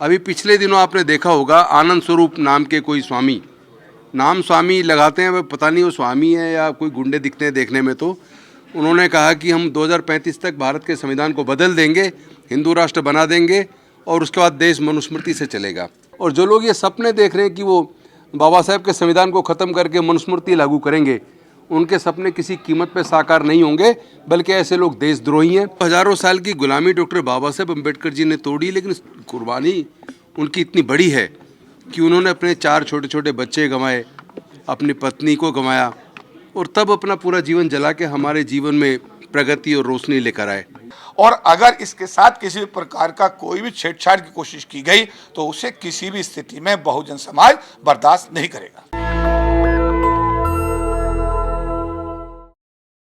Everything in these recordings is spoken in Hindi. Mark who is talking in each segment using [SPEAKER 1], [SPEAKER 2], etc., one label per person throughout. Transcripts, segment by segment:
[SPEAKER 1] अभी पिछले दिनों आपने देखा होगा आनंद स्वरूप नाम के कोई स्वामी, नाम स्वामी लगाते हैं, पता नहीं वो स्वामी है या कोई गुंडे दिखते हैं देखने में। तो उन्होंने कहा कि हम 2035 तक भारत के संविधान को बदल देंगे, हिंदू राष्ट्र बना देंगे और उसके बाद देश मनुस्मृति से चलेगा। और जो लोग ये सपने देख रहे हैं कि वो बाबा साहेब के संविधान को ख़त्म करके मनुस्मृति लागू करेंगे, उनके सपने किसी कीमत पे साकार नहीं होंगे, बल्कि ऐसे लोग देशद्रोही हैं। हज़ारों साल की गुलामी डॉक्टर बाबा साहेब अम्बेडकर जी ने तोड़ी, लेकिन कुर्बानी उनकी इतनी बड़ी है कि उन्होंने अपने 4 छोटे छोटे बच्चे गंवाए, अपनी पत्नी को गंवाया और तब अपना पूरा जीवन जला के हमारे जीवन में प्रगति और रोशनी लेकर आए।
[SPEAKER 2] और अगर इसके साथ किसी भी प्रकार का कोई भी छेड़छाड़ की कोशिश की गई तो उसे किसी भी स्थिति में बहुजन समाज बर्दाश्त नहीं करेगा।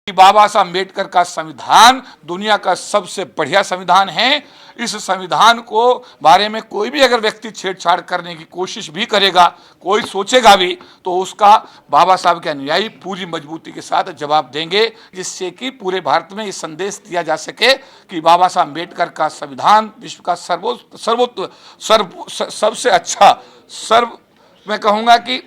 [SPEAKER 2] बाबा साहब अम्बेडकर का संविधान दुनिया का सबसे बढ़िया संविधान है। इस संविधान को बारे में कोई भी अगर व्यक्ति छेड़छाड़ करने की कोशिश भी करेगा, कोई सोचेगा भी, तो उसका बाबा साहब के अनुयायी पूरी मजबूती के साथ जवाब देंगे, जिससे कि पूरे भारत में ये संदेश दिया जा सके कि बाबा साहब अम्बेडकर का संविधान विश्व का सबसे अच्छा मैं कहूँगा कि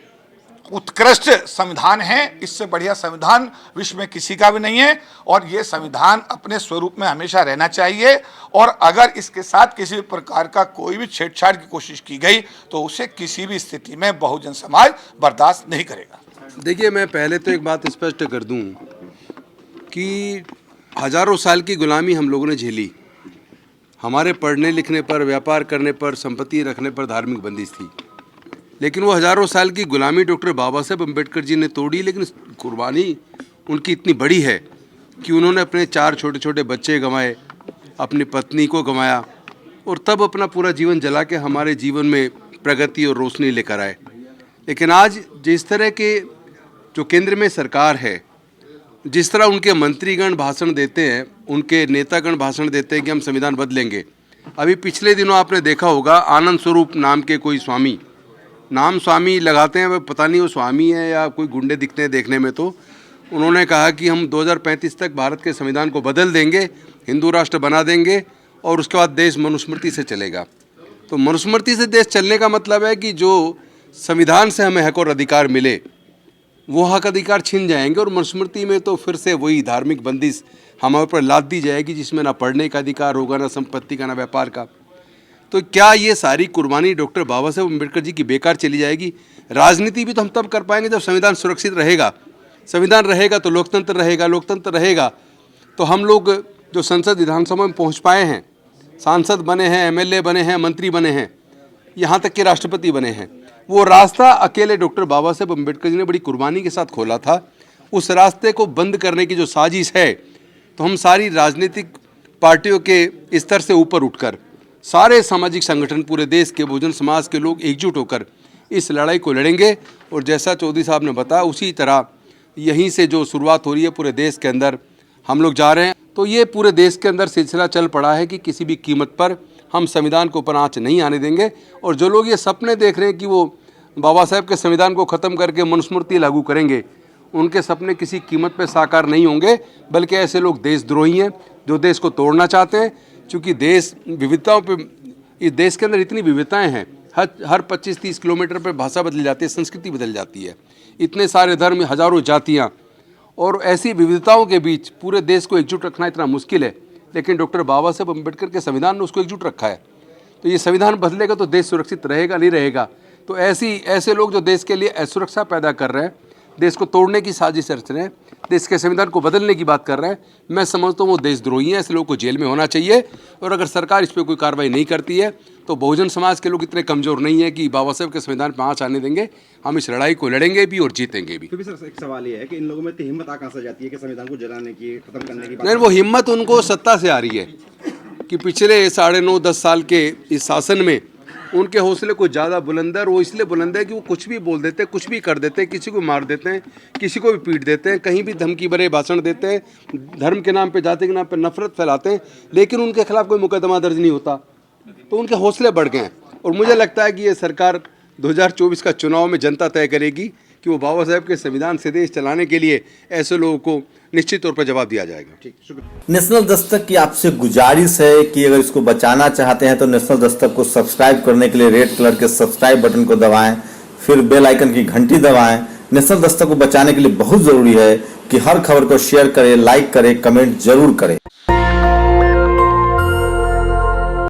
[SPEAKER 2] उत्कृष्ट संविधान है। इससे बढ़िया संविधान विश्व में किसी का भी नहीं है और ये संविधान अपने स्वरूप में हमेशा रहना चाहिए। और अगर इसके साथ किसी भी प्रकार का कोई भी छेड़छाड़ की कोशिश की गई तो उसे किसी भी स्थिति में बहुजन समाज बर्दाश्त नहीं करेगा।
[SPEAKER 1] देखिए, मैं पहले तो एक बात स्पष्ट कर दूं कि हज़ारों साल की गुलामी हम लोगों ने झेली। हमारे पढ़ने लिखने पर, व्यापार करने पर, संपत्ति रखने पर धार्मिक बंदिश थी, लेकिन वो हज़ारों साल की गुलामी डॉक्टर बाबा साहेब अम्बेडकर जी ने तोड़ी, लेकिन कुर्बानी उनकी इतनी बड़ी है कि उन्होंने अपने 4 छोटे छोटे बच्चे गंवाए, अपनी पत्नी को गंवाया और तब अपना पूरा जीवन जला के हमारे जीवन में प्रगति और रोशनी लेकर आए। लेकिन आज जिस तरह के जो केंद्र में सरकार है, जिस तरह उनके मंत्रीगण भाषण देते हैं, उनके नेतागण भाषण देते हैं कि हम संविधान बदलेंगे। अभी पिछले दिनों आपने देखा होगा आनंद स्वरूप नाम के कोई स्वामी, नाम स्वामी लगाते हैं, पता नहीं वो स्वामी है या कोई गुंडे दिखते हैं देखने में। तो उन्होंने कहा कि हम 2035 तक भारत के संविधान को बदल देंगे, हिंदू राष्ट्र बना देंगे और उसके बाद देश मनुस्मृति से चलेगा। तो मनुस्मृति से देश चलने का मतलब है कि जो संविधान से हमें हक और अधिकार मिले वो हक अधिकार छिन जाएंगे और मनुस्मृति में तो फिर से वही धार्मिक बंदिश हमारे ऊपर लाद दी जाएगी, जिसमें ना पढ़ने का अधिकार होगा, ना संपत्ति का, ना व्यापार का। तो क्या ये सारी कुर्बानी डॉक्टर बाबा साहेब अम्बेडकर जी की बेकार चली जाएगी? राजनीति भी तो हम तब कर पाएंगे जब संविधान सुरक्षित रहेगा। संविधान रहेगा तो लोकतंत्र रहेगा, लोकतंत्र रहेगा तो हम लोग जो संसद विधानसभा में पहुंच पाए हैं, सांसद बने हैं, एमएलए बने हैं, मंत्री बने हैं, यहाँ तक कि राष्ट्रपति बने हैं, वो रास्ता अकेले डॉक्टर बाबा साहेब अम्बेडकर जी ने बड़ी कुर्बानी के साथ खोला था। उस रास्ते को बंद करने की जो साजिश है, तो हम सारी राजनीतिक पार्टियों के स्तर से ऊपर उठकर सारे सामाजिक संगठन, पूरे देश के बहुजन समाज के लोग एकजुट होकर इस लड़ाई को लड़ेंगे। और जैसा चौधरी साहब ने बताया, उसी तरह यहीं से जो शुरुआत हो रही है पूरे देश के अंदर हम लोग जा रहे हैं। तो ये पूरे देश के अंदर सिलसिला चल पड़ा है कि किसी भी कीमत पर हम संविधान को ऊपर आँच नहीं आने देंगे। और जो लोग ये सपने देख रहे हैं कि वो बाबा साहेब के संविधान को ख़त्म करके मनुस्मृति लागू करेंगे, उनके सपने किसी कीमत पर साकार नहीं होंगे, बल्कि ऐसे लोग देशद्रोही हैं जो देश को तोड़ना चाहते हैं। क्योंकि देश विविधताओं पे, इस देश के अंदर इतनी विविधताएं हैं, हर 25-30 किलोमीटर पर भाषा बदल जाती है, संस्कृति बदल जाती है, इतने सारे धर्म, हज़ारों जातियां, और ऐसी विविधताओं के बीच पूरे देश को एकजुट रखना इतना मुश्किल है। लेकिन डॉक्टर बाबा साहेब अम्बेडकर के संविधान ने उसको एकजुट रखा है। तो ये संविधान बदलेगा तो देश सुरक्षित रहेगा, नहीं रहेगा। तो ऐसे लोग जो देश के लिए असुरक्षा पैदा कर रहे हैं, देश को तोड़ने की साजिश रच रहे हैं, देश के संविधान को बदलने की बात कर रहे हैं, मैं समझता हूँ वो देशद्रोही हैं। ऐसे लोगों को जेल में होना चाहिए। और अगर सरकार इस पर कोई कार्रवाई नहीं करती है तो बहुजन समाज के लोग इतने कमज़ोर नहीं है कि बाबा साहेब के संविधान पर आँच आने देंगे। हम इस लड़ाई को लड़ेंगे भी और जीतेंगे भी।
[SPEAKER 3] तो भी सर, एक सवाल ये है कि इन लोगों में हिम्मत कहाँ से जाती है कि संविधान को जलाने की, खत्म करने की बात?
[SPEAKER 1] नहीं, वो हिम्मत उनको सत्ता से आ रही है कि पिछले 9.5-10 साल के इस शासन में उनके हौसले कुछ ज़्यादा बुलंद है। और वो इसलिए बुलंद है कि वो कुछ भी बोल देते हैं, कुछ भी कर देते हैं, किसी को मार देते हैं, किसी को भी पीट देते हैं, कहीं भी धमकी भरे भाषण देते हैं, धर्म के नाम पे, जाति के नाम पे नफरत फैलाते हैं, लेकिन उनके खिलाफ कोई मुकदमा दर्ज नहीं होता। तो उनके हौसले बढ़ गए हैं। और मुझे लगता है कि ये सरकार 2024 का चुनाव में जनता तय करेगी कि कि वो बाबा साहेब के संविधान से देश चलाने के लिए ऐसे लोगों को निश्चित तौर पर जवाब दिया जाएगा।
[SPEAKER 3] ठीक, शुक्रिया।
[SPEAKER 4] नेशनल दस्तक की आपसे गुजारिश है कि अगर इसको बचाना चाहते हैं तो नेशनल दस्तक को सब्सक्राइब करने के लिए रेड कलर के सब्सक्राइब बटन को दबाएं, फिर बेल आइकन की घंटी दबाएं। नेशनल दस्तक को बचाने के लिए बहुत जरूरी है कि हर खबर को शेयर करें, लाइक करें, कमेंट जरूर करें।